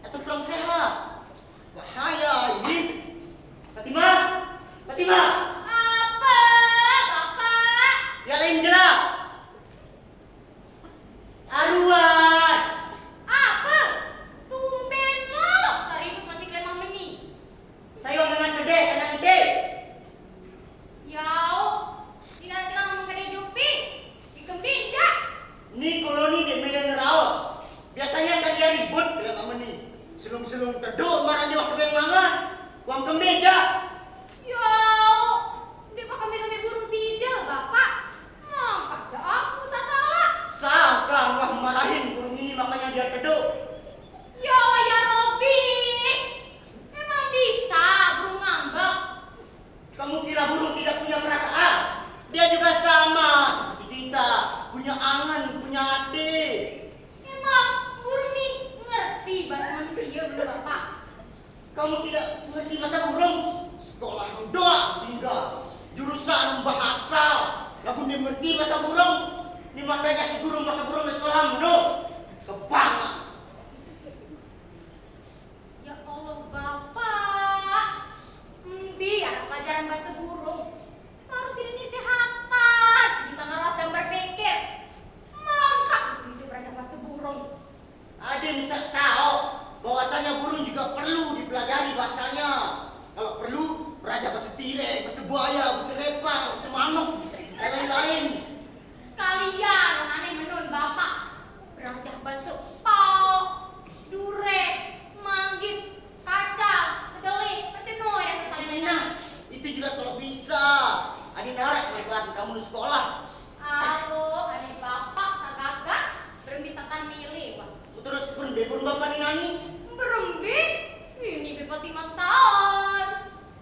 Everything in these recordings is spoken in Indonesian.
atau kurang sehat. Bahaya ini. Fatima, Fatima. Apa, Bapak? Ya lain jelas. Aruan. Apa? Tumben lo, sariput masih kelemah meni. Saya dengan gede, anak gede. Yau, tidak terang mengkade jupi. Dikembinja. Ini koloni di Medan Raos. Biasanya kan dia ribut dengan kamu nih. Selung-selung teduk marah di waktu yang lama. Uang kemeja. Yau, dia kok kami burung sida, Bapak. Ngangkat dah aku salah. Sangka wah marahin burung ini makanya dia teduk. Ya, ya Robi. Emang bisa burung ngambek? Kamu kira burung tidak punya perasaan? Dia juga sama seperti kita. Punya angan, punya hati. Emang burung nih ngerti bahasa manusia belum, Bapak? Kamu tidak mengerti bahasa burung? Sekolah doa tinggal. Jurusan bahasa. Lagu dia mengerti bahasa burung. Ini makanya si guru bahasa burung di sekolah menurut. Kebangan. Ya Allah, Bapak. Biar pelajaran bahasa burung. Seharusnya ini sehatan. Kita ngaras gambar pikir. Mangkak itu belajar bahasa burung. Ada bisa tahu bahwasanya burung juga perlu dipelajari bahasanya. Kalau perlu, belajar bahasa tirek, bahasa buaya, bahasa lepang, bahasa manuk, dan lain-lain. Sekalian aneh menun Bapak. Belajar bahasa pau, durek, manggis, kacang, kedelai, petenoy, dan lain-lain. Nah, itu juga kalau bisa. Ada narik lebaran kamu di sekolah. Halo, aneh Bapak, sagagak, berembisakan milih, Pak. Terus burung bapak nih nani. Berembi? Ini bepat 5 tahun.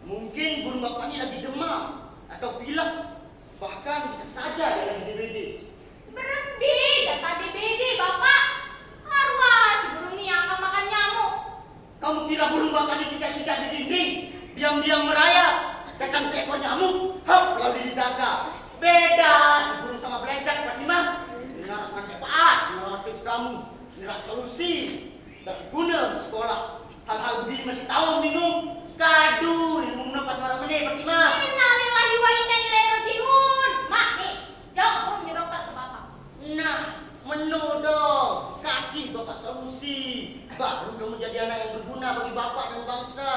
Mungkin burung bapak ini lagi demam atau pilek. Bahkan bisa saja dia lagi DBD. Berembi, jatah DBD, Bapak. Arwah, si burung ini yang akan makan nyamuk. Kamu kira burung bapak ini cicak-cicak di dinding, diam-diam merayap, datang seekor nyamuk, hop lalu didaga. Beda si burung sama belecak, Fatimah. Menaruh manfaat, mengawasi kamu, menaruh solusi, dan guna di sekolah. Hal-hal begini masih tahu bingung. Kadu, ilmu menepas para menit, Fatimah. Innalillahi wa inna ilaihi raji'un. Mak, nih, jawab burung nyerokot ke Bapak. Nah, menu dong. Kasih bapak solusi. Baru kamu jadi anak yang berguna bagi bapak dan bangsa.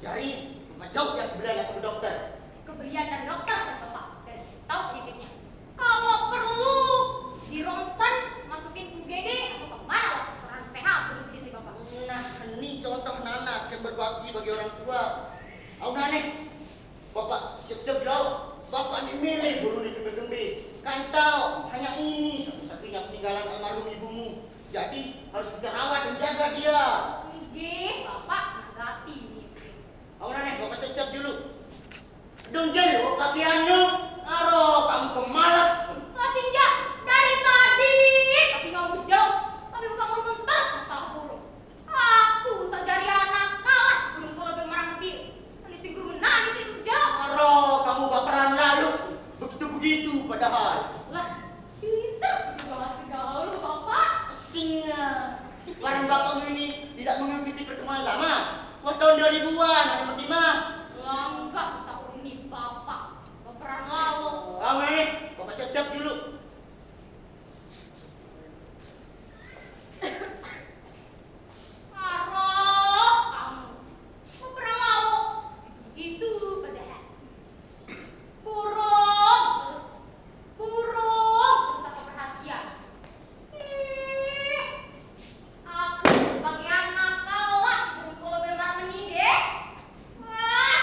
Jadi, bapak jauh yang keberanian atau ke dokter. Keberian dari dokter, kata Bapak. Dan tahu penyakitnya. Kalau perlu, di ronsen, masukin UGD, atau kemana waktu serangan PH, burung sendiri, Bapak. Nah, ini contoh anak yang berbakti bagi orang tua. Auna nih, bapak siap-siap jauh. Bapak ini milih burung di gembe-gembe. Kan tahu, hanya ini satu-satunya peninggalan almarhum ibumu. Jadi harus kita rawat dan jaga dia. Nggih, Bapak nagati nih. Auna nih, bapak siap-siap dulu. Dong jelo latihannya. Aro, kamu pemalas. Sinja, dari tadi tapi ngomong jauh, tapi Bapak ngomong terus masalah burung. Aku sadari anak kalah sebelum kalau lebih marah dia. Ini si guru menang itu jauh. Aro, kamu baperan lalu. Begitu-begitu padahal. Lah, pintar juga masih gaul Bapak. Pusingnya. Barang bapak ini tidak mengikuti perkembangan zaman. Mau tahun 2000-an, ada Fatimah. Enggak bisa ini Bapak. Baperan lalu. Kamu nih, bapak siap-siap dulu. Aroh, kamu. Baperan lalu. Gitu padahal. Burung terus aku perhatian. Aku sebagai anak kalah burung kalau benar meni deh. Wah,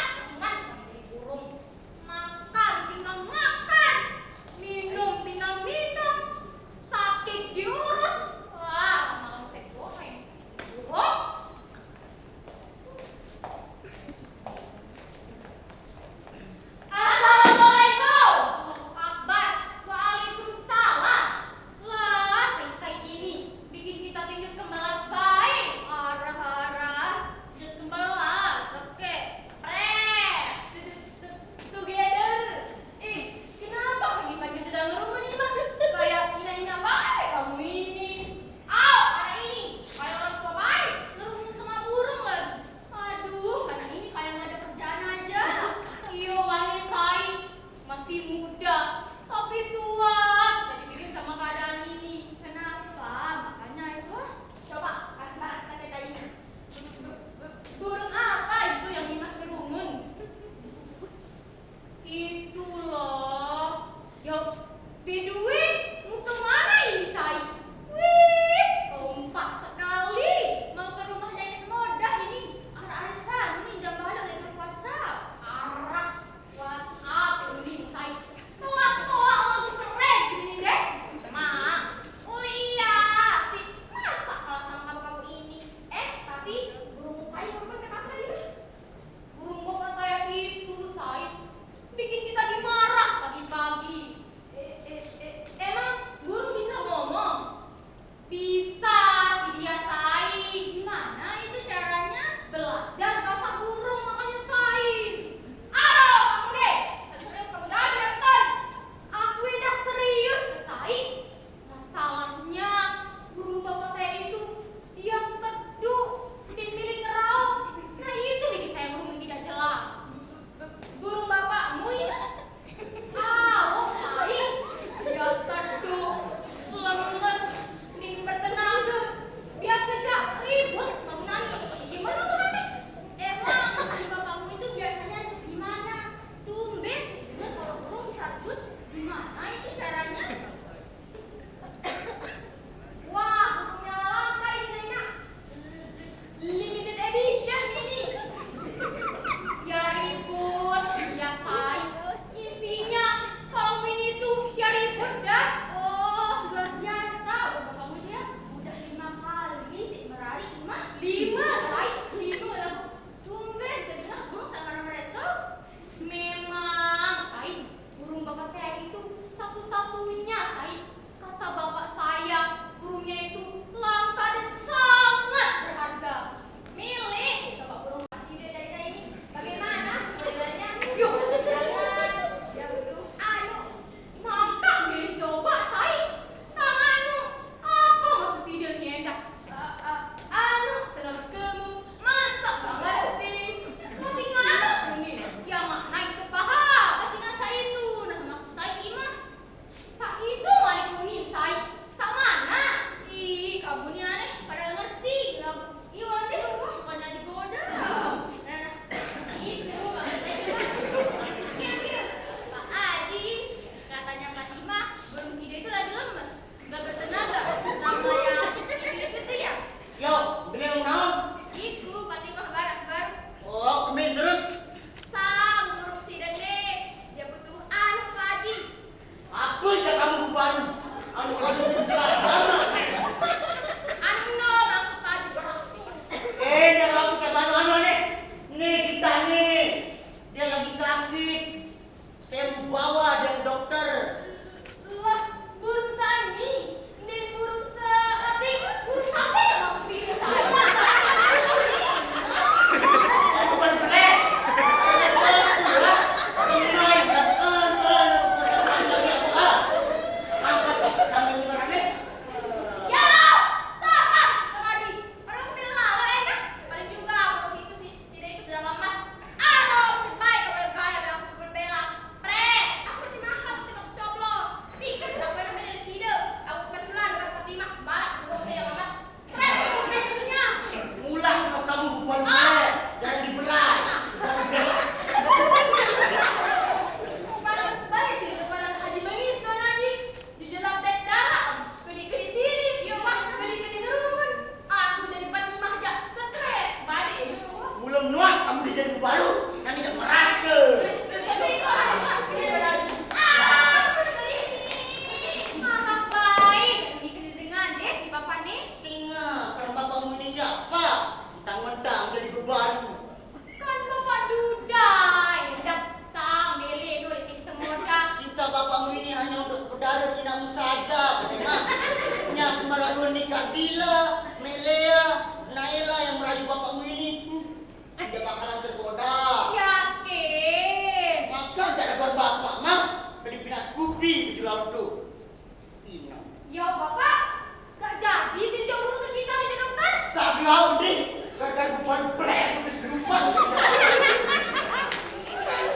bukan plek, habis lupa.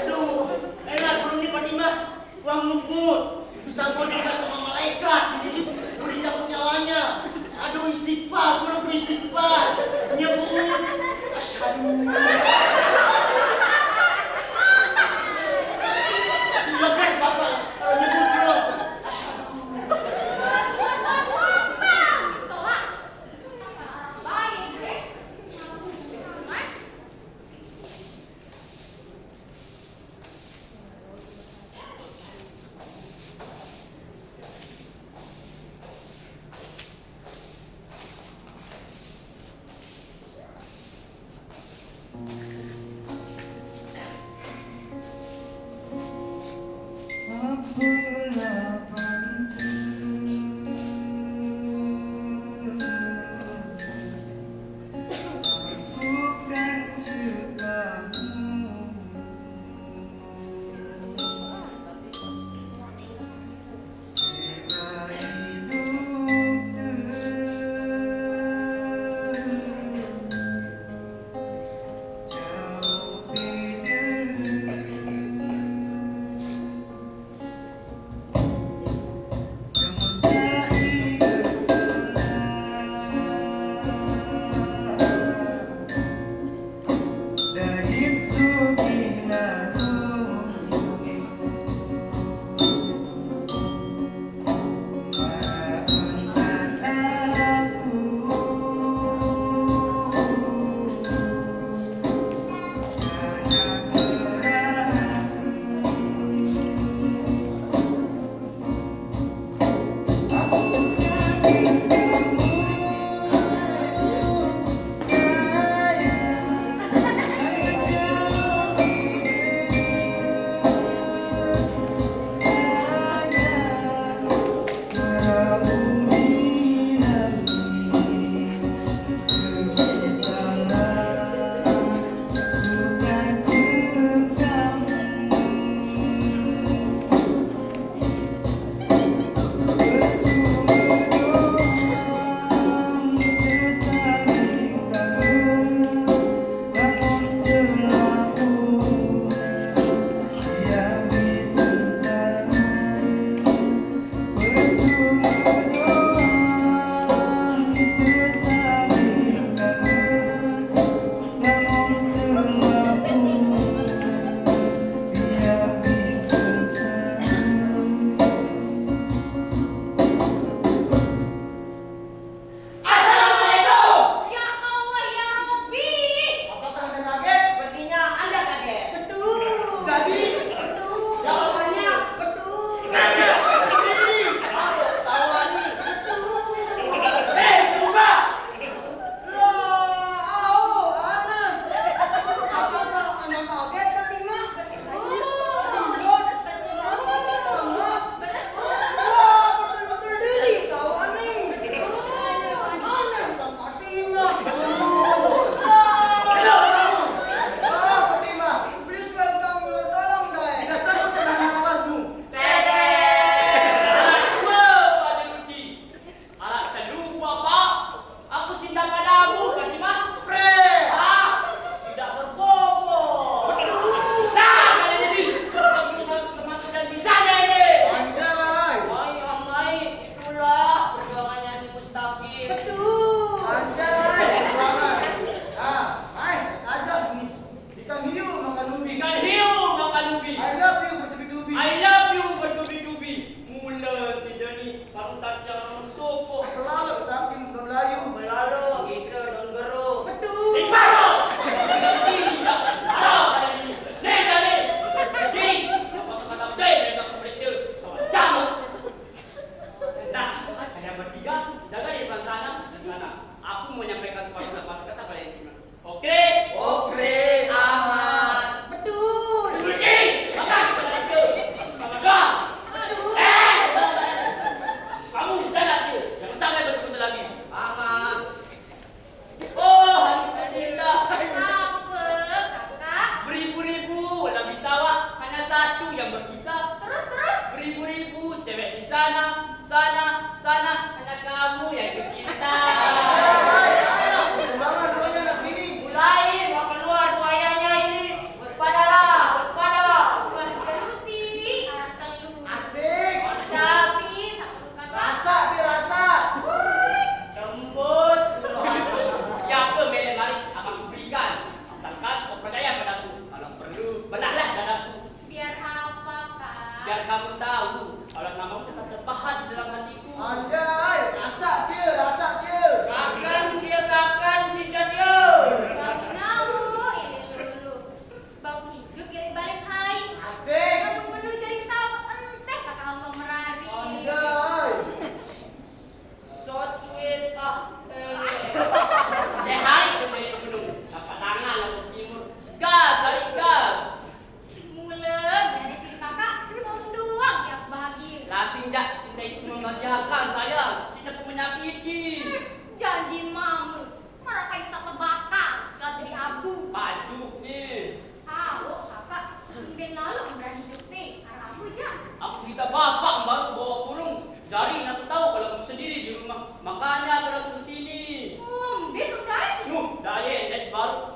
Aduh, enak burung ni Fatimah. Wang mukmur. Sangkut juga sama malaikat. Mau dicabut nyawanya. Aduh istighfar, burung istighfar. Nyebut. Asyhadu. Silakan Bapak. Nyebut burung. Asyhadu.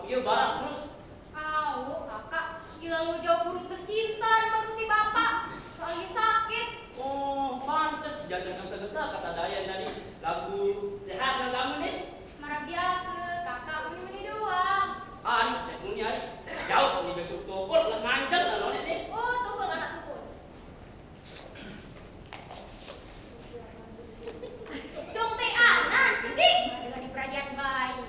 iya barat terus. Kakak, gila lu jauh burung tercinta daripada si bapak. Soalnya sakit. Oh, pantes jangan gesa-gesa kata Dayan tadi. Lagu sehat nggak kamu nih? Marah biasa, kakak ini doang. Ini saya punya hari. Jauh nih besok tukul, lah manjat lah nonton nih. Oh, tukul anak tukul. Dong teh anak, gede. Dengan di perayaan bayi.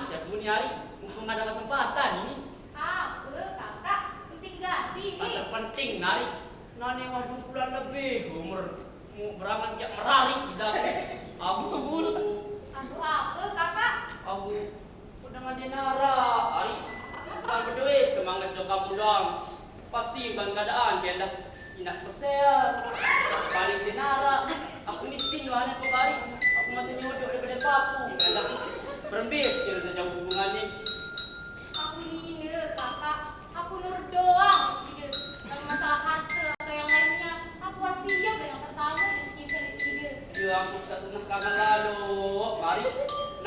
Saya punya hari. Muhammad ada kesempatan ini. Apa, kakak? Penting ganti sih. Penting nari. Nani mah 2 bulan lebih umur berangan jak merari tidak. Abu. Aduh apa, kakak? Abu. Udah nggak dinara. Hari. Bukan berduit semangat jo kamu dong. Pasti bukan keadaan dia indah persel. Paling dinara. Aku miskin Yohana kok hari. Aku masih nyodok di kedai papu. Enak. Berembis kira jauh hubungannya. Aku nine, kakak. Aku nur doang. Sih, kalau masalah harta atau yang lainnya, aku wasiat yang pertama dan cinta di sini. Ya aku satu kangen lalu. Mari.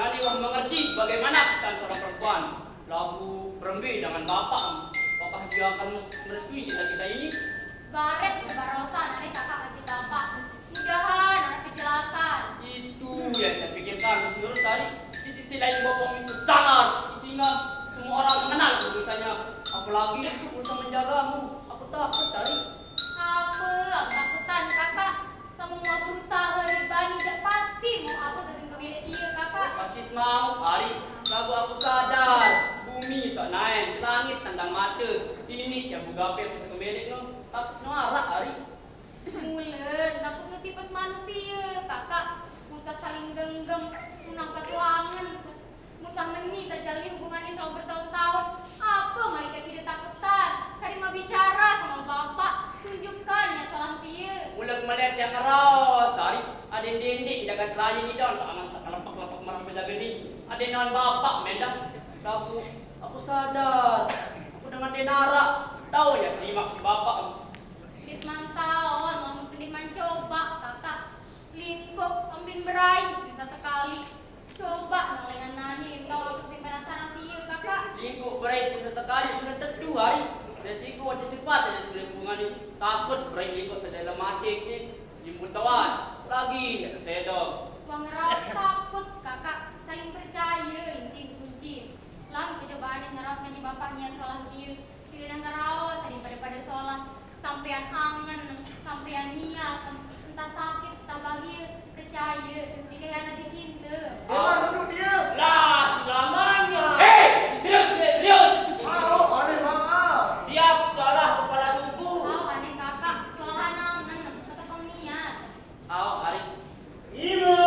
Nani wah mengerti bagaimana kesan seorang perempuan. Lagu berembi dengan bapak. Bapak dia akan merestui cinta kita ini. Baret itu barosan, nanti kakak kasih bapak. Mudahan ada kejelasan. Itu yang saya pikirkan terus tadi. Di sisi lain bapak itu sangat sehingga semua orang mengenal misalnya. Apalagi berusaha menjagamu. Aku takut tadi. Apa? Aku takutan kakak. Kamu mau berusaha dibani dan pasti mau aku sering pemilik dia kakak. Pasti mau. Hari lagu aku sadar. Bumi tak naik, langit tandang mata. Ini yang bugape aku sekemilik no. Takut norak hari. Mulen, takut sifat manusia kakak. Mutak saling genggam, munang ketuangan. Mutak meni tak jalin hubungannya selama bertahun-tahun. Apa mari kasih dia takutan? Tadi mau bicara sama bapak, tunjukkan ya salam dia. Ulang melihat yang keras hari. Ada dendek jaga terakhir ni dah. Aman sakalapak-lapak marah berjaga ni. Ada non bapak mendah. Aku sadar. Aku dengan denara. Tahu ya terima si bapak. Dit mantauan, mau tidak mencoba kakak. Lingkup, ambil berai bisa sekali. Coba ngelayan nani, tahu aku simpanan sana dia kakak. Lingkup berai sisa kali sudah tentu hari. Resiko ada sifat ada sudah hubungan ni. Takut berai lingkup sedalam mati ni. Jemput kawan. Lagi ya kesedok. Wang ngeras takut kakak, saling percaya inti kunci. Lang kecobaan yang ngeras yang bapaknya soal dia. Sila ngerawas daripada soal sampean angen, sampean niat, entah sakit, entah bahagia, percaya, tidak yang nanti cinta. Duduk dia. Lah selamanya. Hei, serius. Mau, aneh banget. Siap, salah kepala suku. Tahu aneh kakak, soal angen, atau pengniat. Hari. Ibu.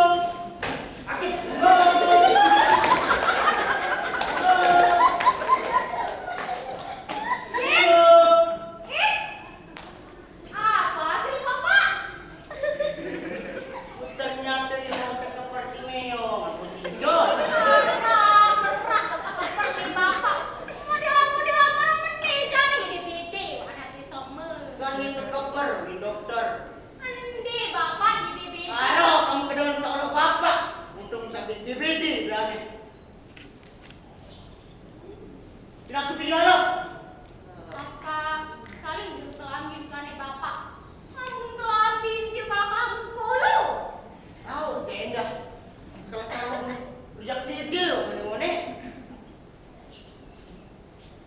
Akit. Apa hasil bapak? Ternyata yang mau cakap Parsimeo. Tinjol. Berat seperti bapak. Model mana mendeja nih di PD, mana bisa Kan itu dokter, ini dokter. Ande bapak di PD. Ayo, kamu ke dalam sekolah bapak. Untung sakit DBD berani. Tidak aku bilang lo. Kakak, saling duduk kelambing bukannya bapak. Kamu kelambing dia kakak kolo. Tahu, cendah. Kalau kamu rujak sidil, mana-mana.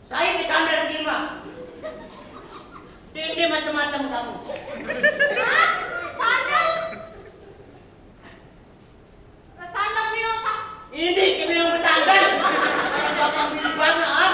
Saya bisa ambil gimana? Ini macam-macam kamu. Hah? Sandal? Sandal biasa. Ini kami yang bersandar. Kalau bapak milih banget, ah.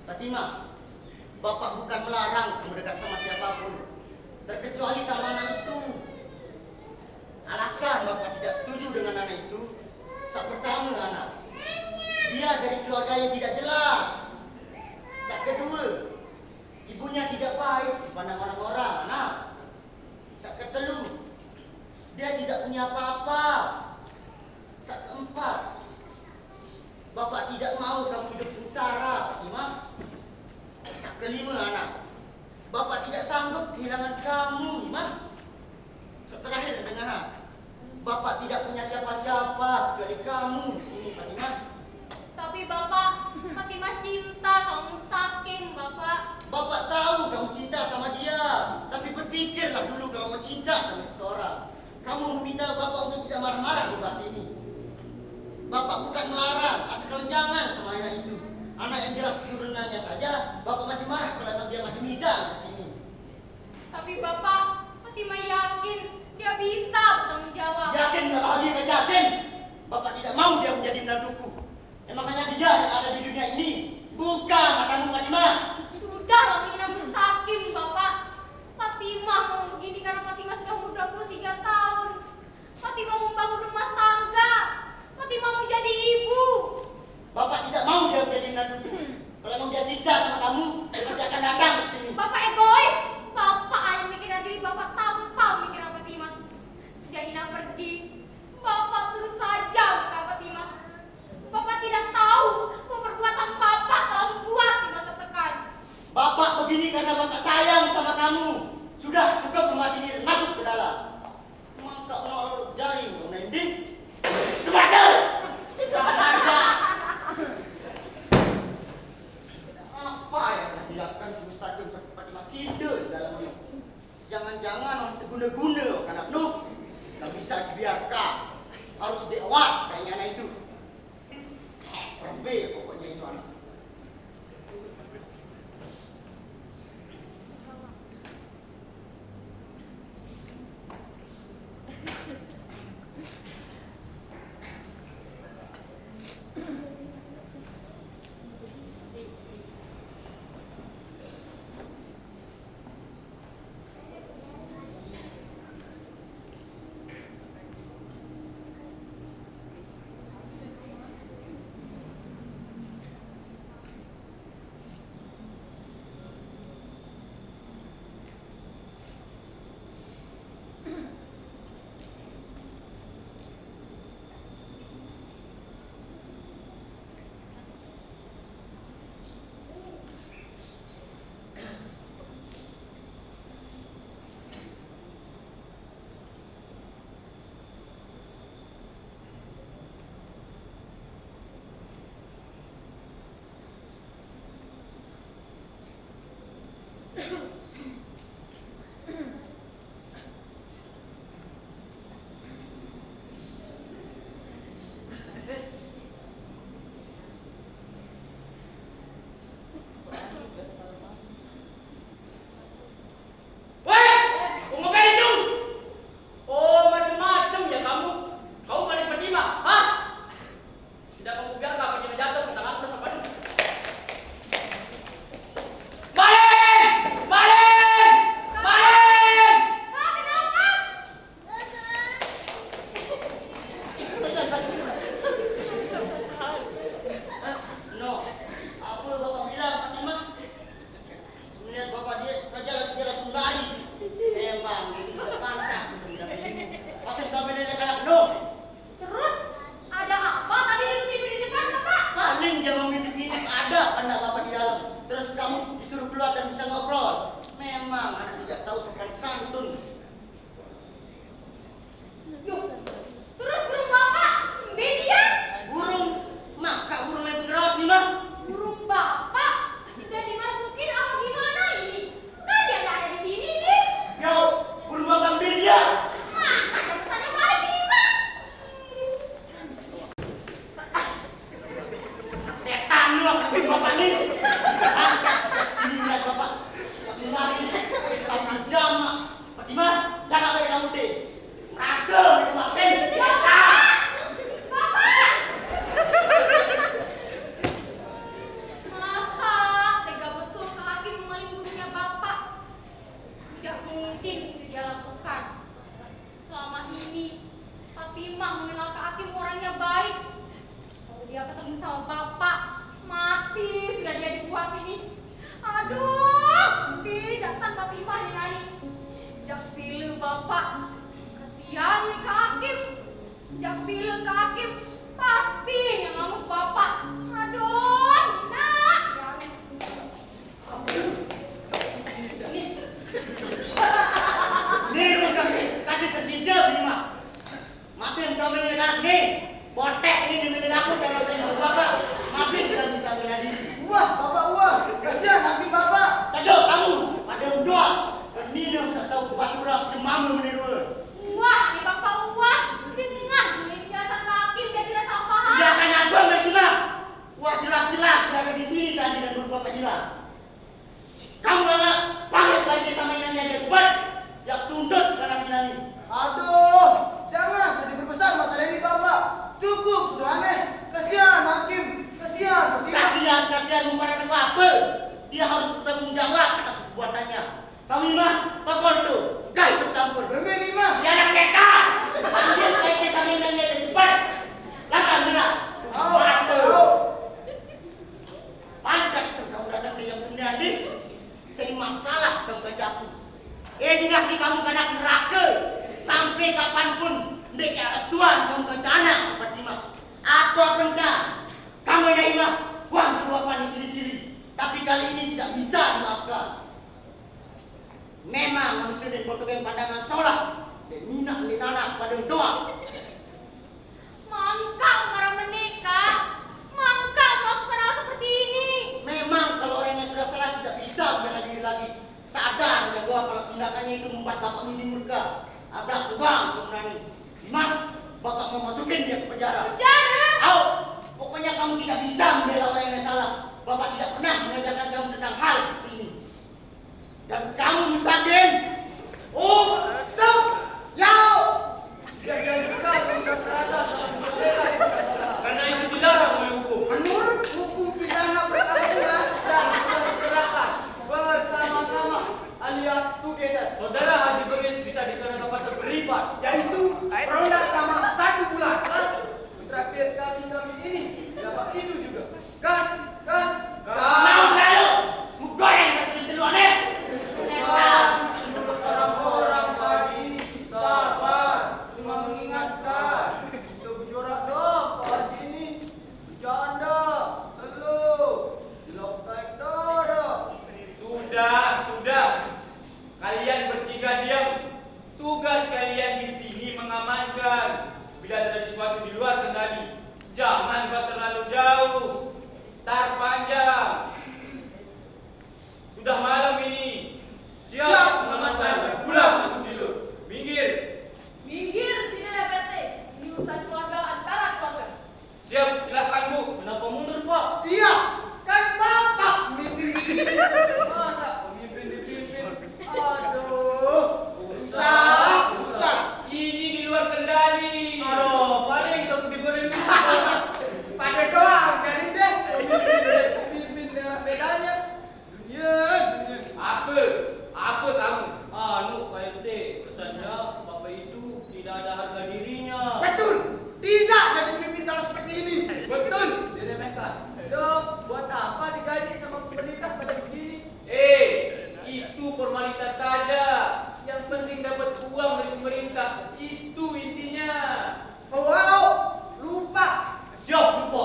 Fatima, Bapak bukan melarang kamu dekat sama siapapun, terkecuali sama anak itu. Alasan Bapak tidak setuju dengan anak itu, saat pertama anak, dia dari keluarga yang tidak jelas. Saat kedua, ibunya tidak baik dipandang orang-orang, anak. Saat ketelu, dia tidak punya apa-apa. Saat keempat, Bapak tidak mau kamu hidup sengsara, Fatimah. Saat kelima, anak, Bapak tidak sanggup kehilangan kamu, Imah. Saat terakhir, dengar, Bapak tidak punya siapa-siapa kecuali kamu di sini, Fatimah. Tapi Bapak, Fatimah cinta sama Mustaqim, Bapak. Bapak tahu kamu cinta sama dia, tapi berpikirlah dulu kalau mau cinta sama seseorang. Kamu meminta Bapak untuk tidak marah-marah di bahas ini. Bapak bukan melarang, asal jangan sama anak itu. Anak yang jelas keturunannya saja, Bapak masih marah kalau dia masih muda di sini. Tapi Bapak, Fatimah yakin dia bisa bertanggung jawab. Yakin nggak bahagia ke yakin? Bapak tidak mau dia menjadi menantuku. Emang hanya dia yang ada di dunia ini, bukan matamu, Fatimah. Sudah lah menghina Mustaqim, Bapak. Fatimah mau begini karena Fatimah sudah umur 23 tahun. Fatimah membangun rumah tangga. Fatimah mau jadi ibu. Bapak tidak mau dia menjadi menantuku. Kalau emang dia cinta sama kamu, dia pasti akan datang ke sini. Bapak egois. Bapak hanya mikirin diri Bapak tanpa mikirin Fatimah. Sejak Ina pergi, Bapak terus saja bukan Fatimah. Bapak tidak tahu bahwa perbuatan Bapak telah membuat Ina tertekan. Bapak begini karena Bapak sayang sama kamu. Sudah cukup membahas ini dan masuk ke dalam. Maka mau jaring, mau nending. Kepada! Apa yang telah dilakukan si Mustaqim seperti cinta sedalamnya? Jangan-jangan orang terguna-guna anak Nuh. Tak bisa dibiarkan. Harus diawat kayaknya anak itu. Rembe pokoknya itu anak. Kasihan nih Kak Hakim. Jak bilang Kak Hakim, pasti yang ngamuk bapak. Aduh, Nina. Ya aneh. Nih, lu kasih terjidap nih, Mak. Masih kau melihat nih, botek ini milik aku kalau tengok bapak. Masih belum bisa bela diri. Wah, bapak wah, kasihan Hakim bapak. Kado kamu, pada doa. Ini yang saya tahu kebaturang cemamu meniru. Wah, ini bapak uang. Dengar ini biasa Kak Hakim dia tidak salah paham. Biasanya apa mereka bilang? Wah jelas-jelas berada di sini tadi dan berbuat kejilan. Kamu nggak panggil lagi sama inangnya dia cepat. Yang tuntut karena bilang ini. Aduh, jangan sudah diperbesar masalah ini bapak. Cukup, sudah aneh. Kasihan Hakim, kasihan. Kasihan memperhatikan apa? Dia harus bertanggung jawab atas perbuatannya. Kamu mah, tokol tuh, gak ikut campur. Bener nih mah. Dia anak setan. Panggil lagi sama inangnya dia cepat. Langkah gerak. Pantas kamu datang ke jam 9 nih. Jadi masalah kamu bacaku. Dengar di kamu anak neraka. Sampai kapanpun ndek aras tuan kamu baca anak Fatimah. Aku pernah kamu naimah uang suapan di sini-sini. Tapi kali ini tidak bisa dimaafkan. Memang manusia dan berkebang pandangan sholat dan minat di tanah pada doa. Mangka marah menikah. Mangka melakukan hal seperti ini. Memang kalau orang yang sudah salah tidak bisa membela diri lagi. Sadar ya bahwa kalau tindakannya itu membuat bapak ini murka. Asal tebang kemenangan. Mas, bapak mau masukin dia ke penjara. Penjara? Tahu, pokoknya kamu tidak bisa membela orang yang salah. Bapak tidak pernah mengajarkan kamu tentang hal seperti ini. Dan kamu Mustaqim. Oh, Stop, yau. Jangan buka, udah terasa bersela di perasaan. karena itu dilarang oleh hukum. Menurut hukum pidana perkawinan dan perceraian bersama-sama alias together, Saudara Haji Kemis bisa dikenakan pasal berlipat. yaitu peronda selama 1 bulan plus terakhir kami ini siapa itu juga kan. Mau lalu, mau goreng kecil duluan ya. Setan. Orang-orang pagi sabar cuma mengingatkan itu berjorak dong pagi ini bercanda selalu diloktek dorong. Sudah. Kalian bertiga diam. Tugas kalian di sini mengamankan. Bila terjadi sesuatu di luar kendali, jangan terlalu jauh. Tar panjang. Sudah malam ini. Siap mengamankan. Pulang masuk tidur. Minggir. Minggir sini ada PT. Ini urusan keluarga antara keluarga. Siap, silakan Bu. Kenapa mundur, Pak? Iya, kan bapak mimpin di sini. Masa pemimpin dipimpin? Aduh, usah. Ini di luar kendali. Aduh, paling kamu digoreng. Pakai doang, jadi deh. Pemimpin dengan bedanya. Dunia. Apa kamu? Pak RT, pesannya Bapak itu tidak ada harga dirinya. Betul, tidak jadi pemimpin kalau seperti ini. Betul, diremehkan. Dok, buat apa digaji sama pemerintah pada begini? Itu formalitas saja. Yang penting dapat uang dari pemerintah. Itu intinya. Wow, lupa. Siap, lupa.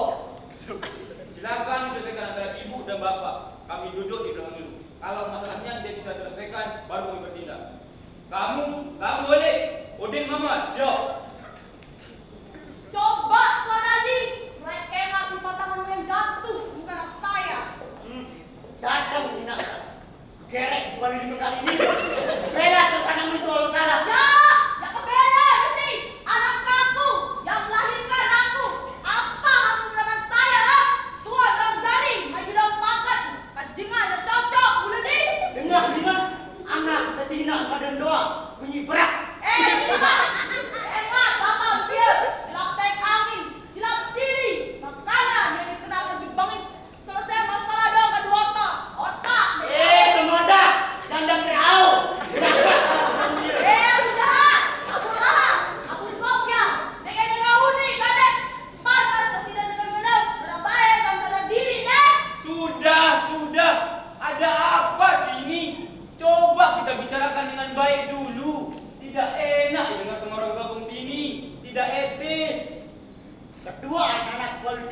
Silakan selesaikan antara ibu dan bapak. Kami duduk di belakang dulu. Kalau masalahnya dia bisa selesaikan, baru kami bertindak. Kamu boleh. Udin Mamat, siap. Coba Tuan Haji. Mulai enak di tanganmu yang jatuh. Bukan anak saya. Datang Nina. Gerek bukan ini kali ini. Bela tersanamu itu kalau salah. Ya kebeda sih. Anak kamu yang melahirkan aku. Apa kamu dengan saya? Tuan dan jari, maju dalam pangkat. Kajingan dan cocok, boleh nih. Dengar Nina, anak kecil pada doa bunyi berat. Emak, bapak dia. Jelaptek angin, jelap sili. Makanya dia dikenal menjebangis. Selesai masalah dong kedua otak. Semua dah. Jangan berau. Gerak-gerak kalau sebelum dia.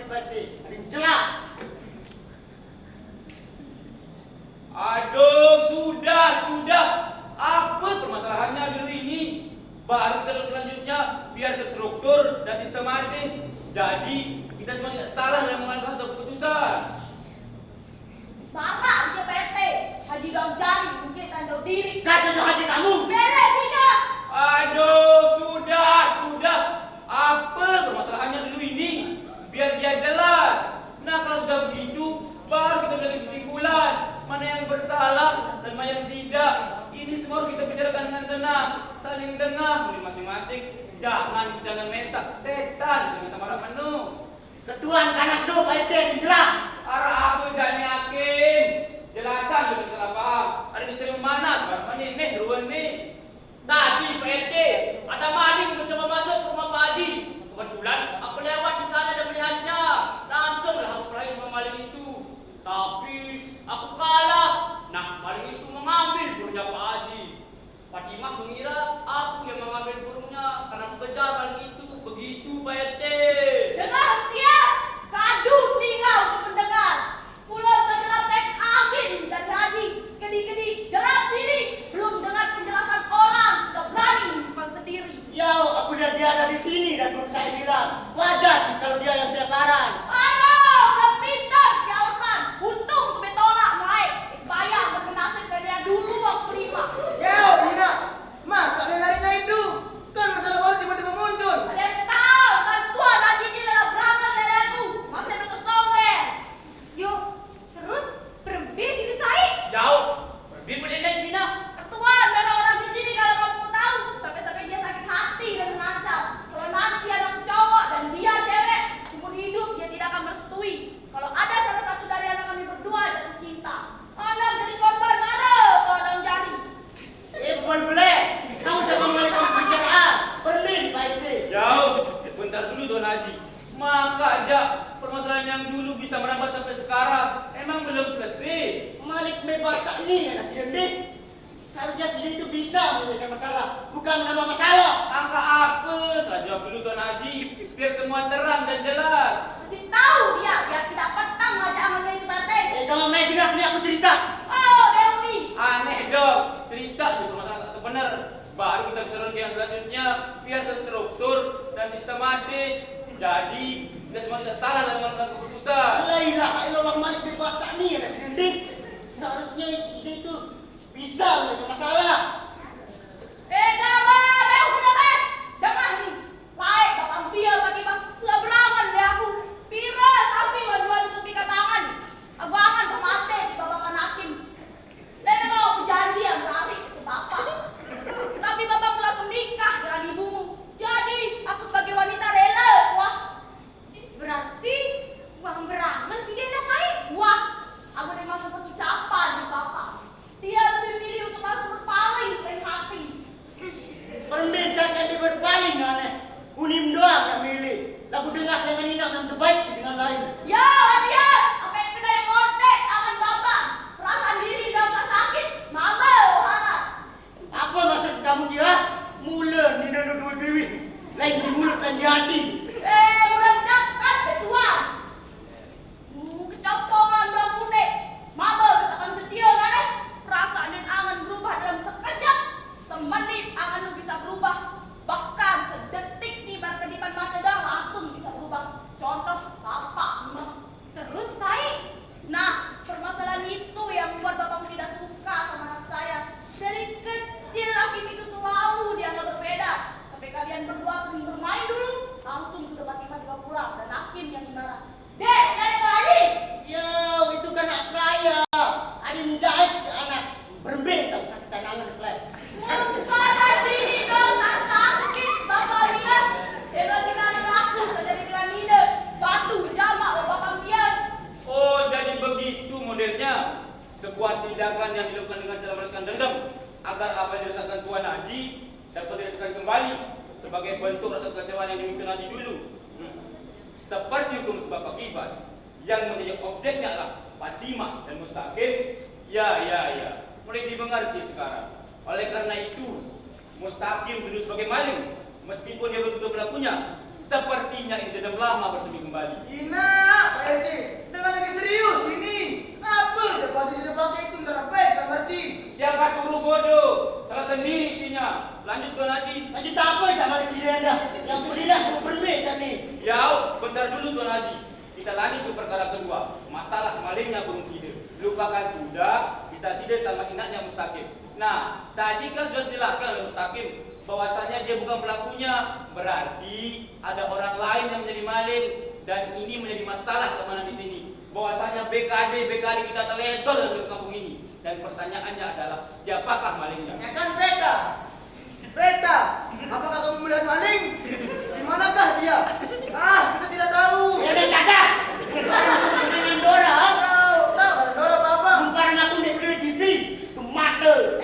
Pak RT. Ada yang jelas. Aduh, sudah. Apa permasalahannya dulu ini? Baru kita selanjutnya biar terstruktur dan sistematis. Jadi kita semua tidak salah dalam mengambil satu keputusan. Salah dia Pak RT. Haji daun jari mungkin tahu diri. Kata tuh haji kamu. Beres tidak. Aduh, sudah. Apa permasalahannya dulu ini? Biar dia jelas. Nah, kalau sudah begitu, baru kita menjadi kesimpulan mana yang bersalah dan mana yang tidak. Ini semua harus kita bicarakan dengan tenang, saling dengar oleh masing-masing. Jangan mesak setan dengan sama penuh. Ketuan kanak tuh Pak RT yang jelas. Arah aku jangan yakin. Jelasan lebih salah paham. Ada di sini mana sekarang ini ruan nih. Tadi Pak RT ada maling mencoba masuk ke rumah Pak Haji. Kebetulan aku lewat di sana dan melihatnya. Langsunglah aku peraih sama maling itu. Tapi aku kalah. Nah, maling itu mengambil burungnya Pak Haji. Fatimah mengira aku yang mengambil burungnya karena aku kejar maling itu. Begitu Pak RT. Dengar dia. Kadu telinga untuk mendengar. Pulau tergelapek angin dan haji. Sekedi-kedi gelap sini. Belum dengar penjelasan orang. Sudah berani bukan sendiri. Yo, aku dan dia ada di sini dan belum saya bilang. Wajar sih kalau dia yang sekarang. Aduh, udah pintar di alasan. Untung aku tolak naik. Saya bermenasib dari dia dulu waktu 5. Yo, Dina. Masa larinya itu? Kan masalah baru tiba-tiba muncul. Ada yang tahu bantuan haji ini adalah berangkat dari aku. Masih betul songer. Yuk, terus berhenti sini saya. Jauh. Pergi pendidikan Dina. Ketuan dan orang di sini kalau kamu mau tahu. Sampai-sampai dia sakit hati dan mengancam. Kalau nanti ada cowok dan dia cewek, umur hidup dia tidak akan merestui. Kalau ada salah satu dari anak kami berdua jatuh cinta, anak jadi korban ada kodong jari. Boleh. Kamu jangan mengalihkan pembicaraan. Berlin Pak RT. Jauh. Bentar dulu Don Haji. Maka aja permasalahan yang dulu bisa merambat sampai sekarang emang belum selesai. Malik Mebasa ini ya si Dendi. Seharusnya si Dendi itu bisa menyelesaikan masalah, bukan menambah masalah. Angka apa? Saya jawab dulu Don Haji. Biar semua terang dan jelas. Kasih tahu dia biar tidak petang aja amannya itu Pak RT. Kalau main dengar nih aku cerita. Oh, Dewi. Aneh dong. Cerita di permasalahan tak sebenar. Baru kita bisa ke yang selanjutnya. Biar terstruktur dan sistematis. Jadi kita semua tidak salah dalam mengambil keputusan. La ilaha illallah Malik Mebasa ini ya si Dendi. Seharusnya si Dendi itu bisa menyelesaikan masalah. Damai, Dewi. Dengar nih. Baik, bapak dia bagi bang. Sudah beramal dari aku. Pira tapi dua tutupi tangan. Aku akan kemati di bapak hakim. Lebih mau berjanji yang berani ke bapak. Tapi bapak langsung nikah dengan ibumu. Jadi aku sebagai wanita rela. Wah, berarti uang berangan sih dia saya. Wah, aku udah masuk ucapan di bapak. Dia lebih milih untuk masuk berpaling dari hati. Permintaan yang berpaling aneh. Unim doang yang milih. Lagu dengar dengan inang yang terbaik sih dengan lain. Ya, dia apa yang kena yang kontek akan bapak. Perasaan diri dan rasa sakit. Mama, Ohana. Apa maksud kamu dia? Mula ni nanu dua biwi. Lain di mulut dan di hati. Bulan cakap Tuhan. Kecompongan dua putih. Mama misalkan setia kan? Perasaan dan angan berubah dalam sekejap. Semenit angan lu bisa berubah. Bahkan sedetik nih baru kedipan mata dah langsung bisa berubah. Contoh bapak. Terus saya. Nah, permasalahan itu yang membuat bapak tidak suka sama anak saya. Dari kecil Hakim itu selalu dianggap berbeda. Sampai kalian berdua sering bermain dulu, langsung sudah tiba-tiba pulang dan Hakim yang marah. Dek, dari lagi. Yo, itu kan anak saya. Ada menjahit seanak berembing tak usah kita nangan klep. Bukan diri dong, tak sakit. Bapak lihat, kalau kita anak aku terjadi dengan Nina. Batu, jamak, bapak biar. Oh, jadi begitu modelnya. Sebuah tindakan yang dilakukan dengan cara melepaskan dendam agar apa yang dirasakan Tuan Haji dapat dirasakan kembali sebagai bentuk rasa kekecewaan yang dimiliki Haji dulu. Seperti hukum sebab akibat yang menjadi objeknya adalah Fatimah dan Mustaqim. Ya. Mulai dimengerti sekarang. Oleh karena itu, Mustaqim dulu sebagai maling, meskipun dia betul-betul pelakunya, Sepertinya ini sudah lama bersemi kembali. Ina, Pak RT, dengan lagi serius ini. Apa? Dia pasti sudah pakai itu ngerapet, tak ngerti. Siapa suruh bodoh? Salah sendiri isinya. Lanjut Tuan Haji. Lanjut apa sama di sini anda? Yang berilah kamu berbeda nih. Ya, sebentar dulu Tuan Haji. Kita lanjut ke perkara kedua. Masalah malingnya burung sida. Lupakan sudah, bisa sida sama inaknya Mustaqim. Nah, tadi kan sudah dijelaskan oleh Mustaqim bahwasanya dia bukan pelakunya. Berarti ada orang lain yang menjadi maling dan ini menjadi masalah keamanan di sini. Bahwasanya BKD kita teledor dalam kampung ini. Dan pertanyaannya adalah siapakah malingnya? Ya kan beda. Beda. Apakah kamu melihat maling? Di manakah dia? Ah, kita tidak tahu. Ya udah jaga. Dengan Dora. Tahu, Dora apa? Kumparan aku di video TV. Mata.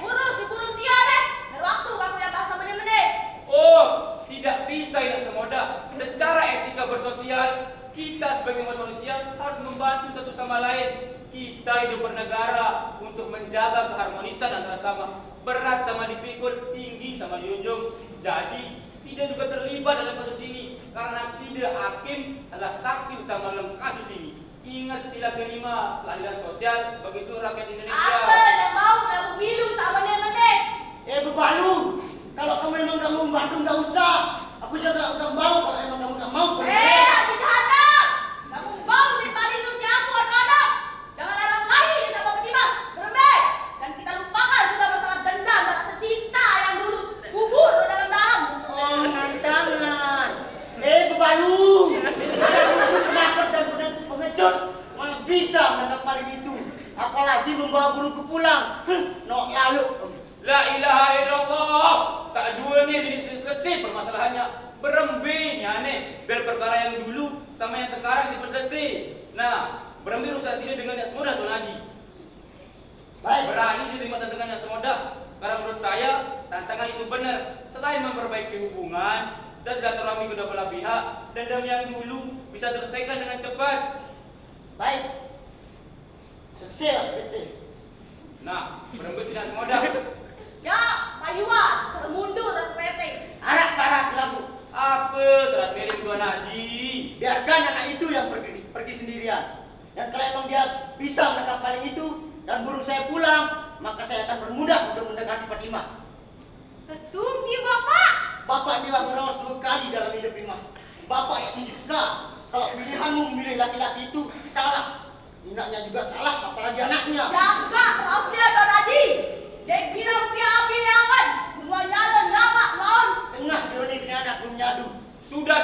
Urus di burung dia deh. Dari waktu kamu yang bahasa menit-menit. Oh, tidak bisa ini semudah. Secara etika bersosial, kita sebagai umat manusia harus membantu satu sama lain. Kita hidup bernegara untuk menjaga keharmonisan antara sama. Berat sama dipikul, tinggi sama dijunjung. Jadi, Sida juga terlibat dalam kasus ini. Karena Sida Hakim adalah saksi utama dalam kasus ini. Ingat sila kelima, keadilan sosial bagi seluruh rakyat Indonesia. Apa yang mau kamu minum sama menit-menit? Bebalu. Kalau kamu memang kamu membantu nggak usah. Aku juga nggak mau kalau emang kamu nggak mau. Hati jahat! Kamu mau dipaling usia aku anak-anak? Jangan orang lain kita mau beriman, berembek. Dan kita lupakan sudah masalah dendam, rasa cinta yang dulu gugur dalam-dalam. Oh, tangan. Bebalu. Aku penakut dan pengecut. Malah bisa menangkap maling itu. Apalagi membawa burungku pulang. No lalu. La ilaha illallah. Saat dua ni jadi selesai permasalahannya. Berembe ni aneh. Biar perkara yang dulu sama yang sekarang diperselesai. Nah, berembe urusan sini dengan yang semudah Tuan Haji. Baik. Berani sih terima tantangan yang semudah. Karena menurut saya tantangan itu benar. Selain memperbaiki hubungan dan silaturahmi kedua belah pihak, dendam yang dulu bisa terselesaikan dengan cepat. Baik. Selesai betul. Nah, berembe tidak semudah. Ya, Payuan, termundur dan PT. Arak syarat lagu. Apa syarat miring Tuan Haji? Biarkan anak itu yang pergi sendirian. Dan kalau emang dia bisa menangkap maling itu dan burung saya pulang, maka saya akan bermudah untuk mendekati Fatimah. Ketumpi Bapak. Bapak bilang merawat 2 kali dalam hidup ini, Mas. Bapak yang tunjukkan kalau pilihanmu memilih laki-laki itu salah. Inaknya juga salah, apalagi anaknya. Jaga, maaf dia Don Haji. Dek bilang pilihan, dua nyala nama lawan. Tengah dionik anak belum nyadu. Sudah.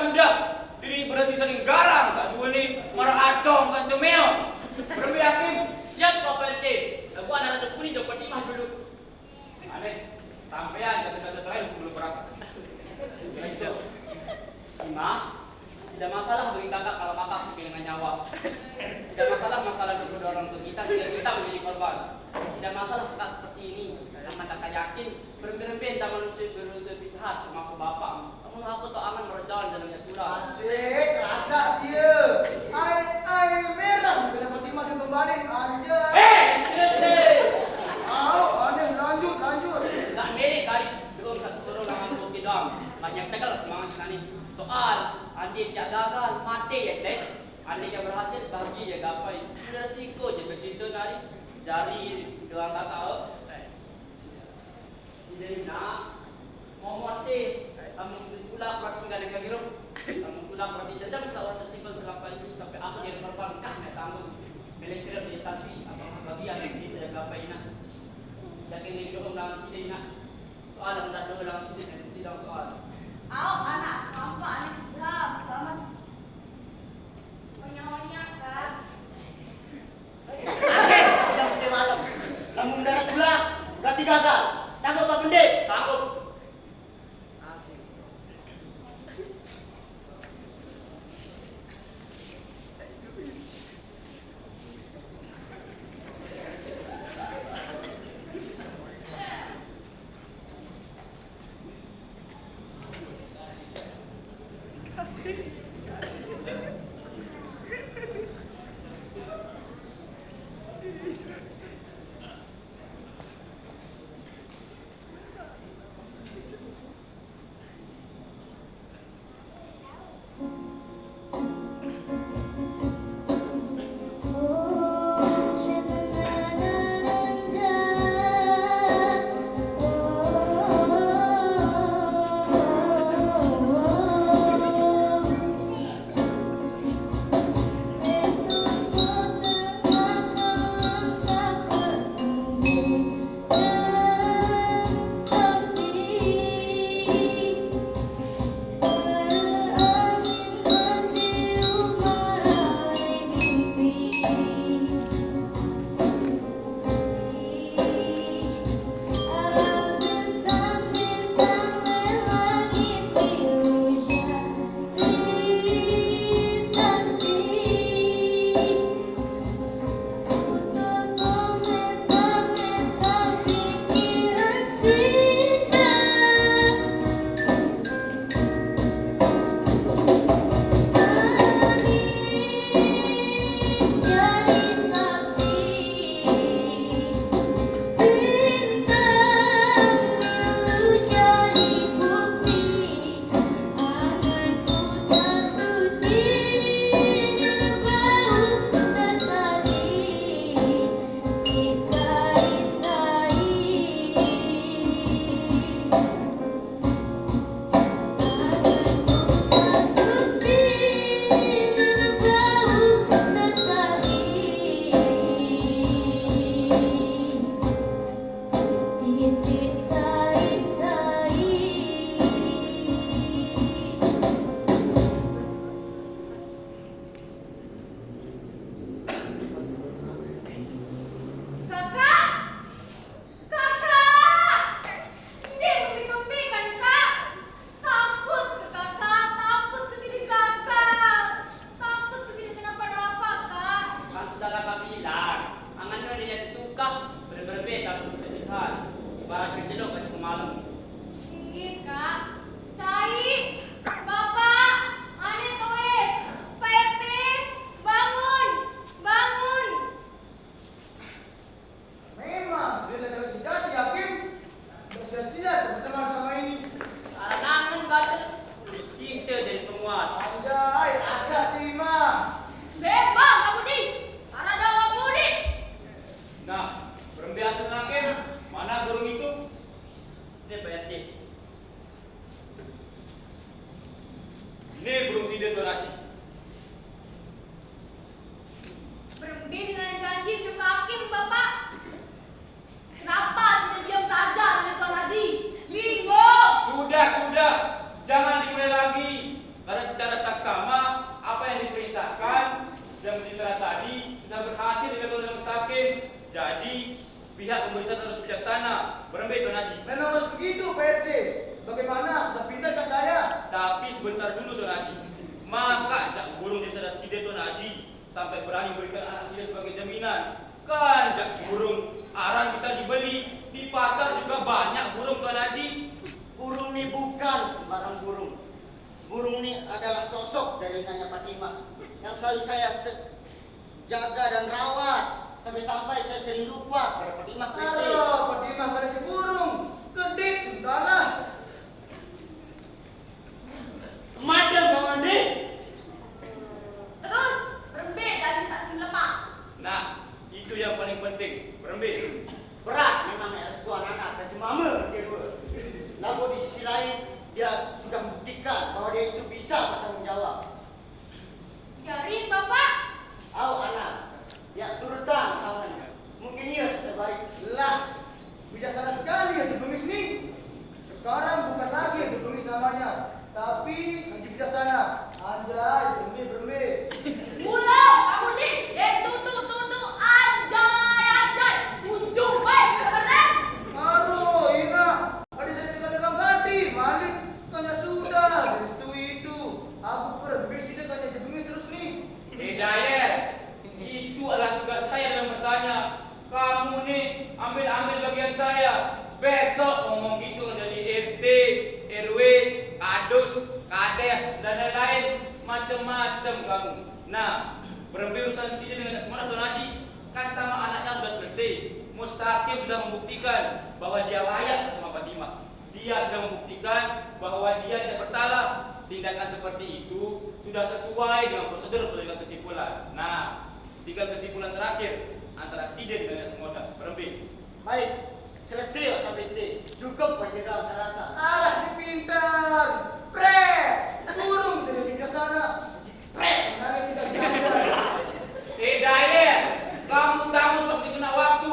Diri berhenti saling garang saat dua ni marah acong kan cemil. Berembe Hakim, siap Bapak RT. Lagu anak depan ni jauh Fatimah dulu. Aneh, sampean kata-kata terakhir sebelum berangkat. Ya itu. Ima, tidak masalah bagi kakak kalau kakak kehilangan nyawa. Tidak masalah kedua orang tua kita sehingga kita menjadi korban. Tidak masalah seperti ini. Karena kakak yakin berembe entah manusia pisahat termasuk bapak. Kamu apa tuh aman meredakan dalamnya tulang. Asik, rasa dia. Air merah. Bila Fatimah dia kembali, aja. Aneh, lanjut. Tak milik kali belum satu suruh langan kopi doang. Banyak tegal semangat nani. Soal andi tidak gagal mati ya dek. Andi yang berhasil bagi ya gapai. Resiko je bercinta nari. Jari doang kakak. Jadi nak mau mati. Kamu pulang berarti enggak ada hirup. Kamu pulang berarti jajang seorang tersimpan selama ini sampai aku jadi korban kah nak tanggung. Milik sirap di saksi apa bagian itu yang gapai nak. Yakin ni doang dalam sini nak. Soal yang tak doang dalam sini dan sisi dalam soal. Anak, apa anak dah selamat. Onya kan. Jam 3 malam. Kamu mendarat pula, berarti gagal. Sanggup Pak Pendek? Sanggup. kah berbe tapi kebiasaan. Ibaratkan jedok ke malam. Inggih, Kak. Sai, Bapak, ane toe, Pak RT, bangun, bangun. Memang sudah dalam sejati Hakim. Sia-sia teman sama ini. Arangan badan cinta jadi penguat. Anjay, asa terima. Bebang kamu di, karena ada kamu di. Nah, berbiasa hakim, mana burung itu? Ini Pak RT. Ini burung sidin Tuan Haji. Berhenti dengan janji ke hakim, Bapak. Kenapa tidak diam saja dengan Pak Haji? Lingo. Sudah, jangan dimulai lagi. Karena secara saksama apa yang diperintahkan dan bicara tadi sudah berhasil dilakukan oleh Mustaqim. Jadi pihak pemeriksaan harus bijaksana. Berembet Tuan Haji. Memang harus begitu Pak RT. Bagaimana sudah pindah ke saya? Tapi sebentar dulu Tuan Haji. Maka jak burung daripada Side Tuan Haji sampai berani memberikan anak Side sebagai jaminan. Kan jak burung aran bisa dibeli di pasar juga banyak burung Tuan Haji. Burung ini bukan sembarang burung. Burung ini adalah sosok dari Nanya Fatimah yang selalu saya jaga dan rawat sampai-sampai saya sering lupa pada Fatimah PT. Aduh, Fatimah pada si burung. Kedip, sudahlah. Madam kawan ni. Terus berhenti dari saksi lemah. Nah, itu yang paling penting. Berembet. Berat memang S2 anak dan cemama dia dua. Lalu di sisi lain dia sudah membuktikan bahwa dia itu bisa bertanggung jawab. Jari Bapak. Au anak, ya turutan kawan. Mungkin ia terbaik. Lah, bijaksana sekali Haji Pengemis ini. Sekarang bukan lagi Haji Pengemis namanya, tapi Haji Bijaksana. Anjay, berme. Mulau kamu di, tutu anjay. Ujung baik benar. Aduh, Ina. Tadi saya pegang hati, Malik. Tanya sudah, dari itu. Aku berbisik dia tanya Haji Pengemis terus nih. Hidayat, itu adalah tugas saya dalam bertanya. Kamu nih ambil bagian saya. Besok ngomong gitu jadi RT, RW, kadus, kades, dan lain-lain. Macam-macam kamu. Nah, berurusan sini dengan semua Tuan Haji. Kan sama anaknya sudah selesai. Mustaqim sudah membuktikan bahwa dia layak bersama Fatimah. Dia sudah membuktikan bahwa dia tidak bersalah. Tindakan seperti itu sudah sesuai dengan prosedur pengambilan kesimpulan. Nah, tinggal kesimpulan terakhir antara Sidin dengan Semoda. Berhenti. Baik, selesai sampai ini. Cukup bagi dalam saya rasa. Alah si pintar. Pre, burung dari Bijaksana. Pre, Mana kita jaga. Hidayat, kamu tahu pasti kena waktu.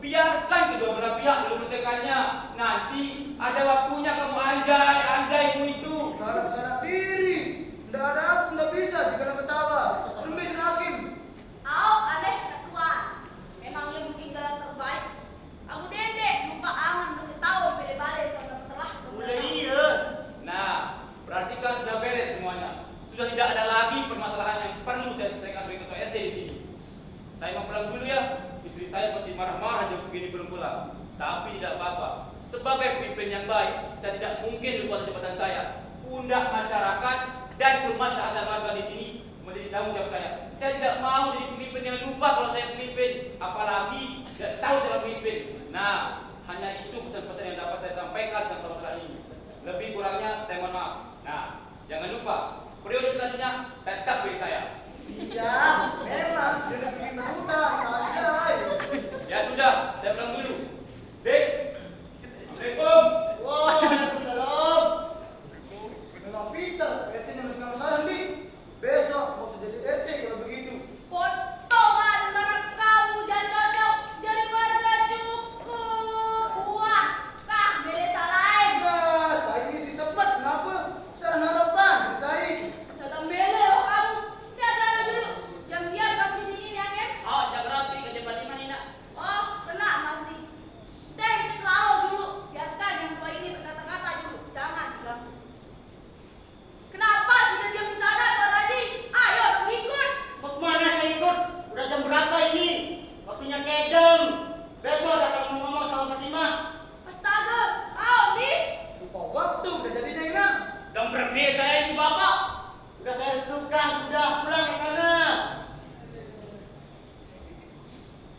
Biarkan kedua belah pihak menyelesaikannya. Nanti ada waktunya kamu anjay-anjaymu itu. Sekarang sadar diri. Tidak ada aku, tidak bisa jika nak ketawa. Berme dan Hakim. Au aneh ketua. Memang dia mungkin jalan terbaik. Aku dedek lupa aman masih tahu balik telah. mulai iya. Nah, berarti kan sudah beres semuanya. Sudah tidak ada lagi permasalahan yang perlu saya selesaikan sebagai ketua RT di sini. Saya mau pulang dulu ya. Istri saya masih marah-marah jam segini belum pulang. Tapi tidak apa-apa. Sebagai pemimpin yang baik, saya tidak mungkin lupa jabatan saya. Undang masyarakat dan kemaslahatan warga di sini menjadi tanggung jawab saya. Saya tidak mau jadi pemimpin yang lupa kalau saya pemimpin, apalagi tidak tahu cara pemimpin. Nah, hanya itu pesan-pesan yang dapat saya sampaikan tentang permasalahan ini. Lebih kurangnya saya mohon maaf. Nah, jangan lupa periode selanjutnya tetap bagi saya. Iya, memang sudah bikin berhutang. Anjay. Ya sudah, saya pulang dulu. Dek, Assalamualaikum. Wah, salam. Memang pintar. RT yang masih masalah nih. Besok mau jadi RT kalau begitu. Potongan merek kamu jangan cocok jadi warga cukup. Wah, kah beda lain. Nah, saya ini si sempat. Kenapa? Salah harapan. Saya. Sedang bela loh kamu. Lihat dulu. Diam-diam kamu di sini ya kan? Oh, jangan keras kerja Fatimah nih nak. Oh, kena Kang, sudah pulang ke sana.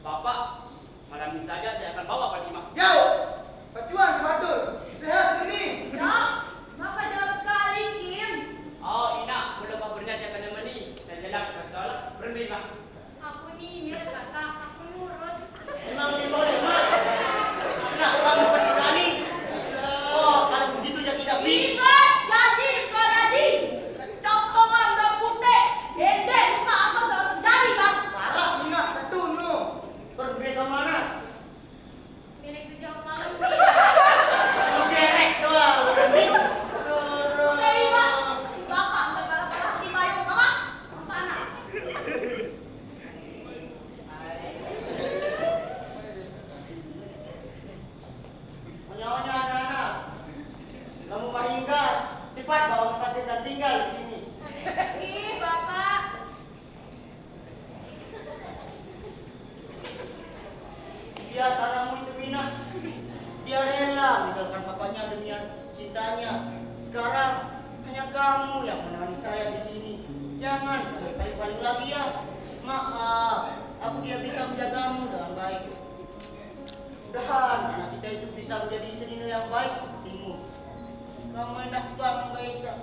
Bapak, malam ini saja saya akan bawa Fatimah. Jauh. Pacuan, matur. Sehat ini. Dok, kenapa jalan sekali, Kim? Oh, Ina, mudah kabarnya dia akan nemani. Saya jalan ke sekolah, berhenti, Mak. Aku nih, mirip kakak, aku nurut. Memang boleh, Mak. Nah, kamu berani. Oh, kalau begitu ya tidak bisa. Bisa jadi, Pak Jadi. Copongan udah putih. Dede, lupa apa selalu terjadi, Bang. Parah. Ingat, ketun no. Berbeda mana? Milik sejauh malam nih. Kamu derek doang. Berhenti. Oke, Pak. Bapak udah kalah di payung kalah. Apa anak? Nyonya anak-anak, kamu mahinggas, cepat bawa ke sate dan tinggal di sini. Ih, Bapak. Dia tanahmu itu minah. Dia rela meninggalkan bapaknya demi cintanya. Sekarang hanya kamu yang menemani saya di sini. Jangan paling-paling lagi ya. Maaf, aku tidak bisa menjagamu dengan baik. Mudahan anak kita itu bisa menjadi senior yang baik sepertimu. Kamu enak banget, Baisa.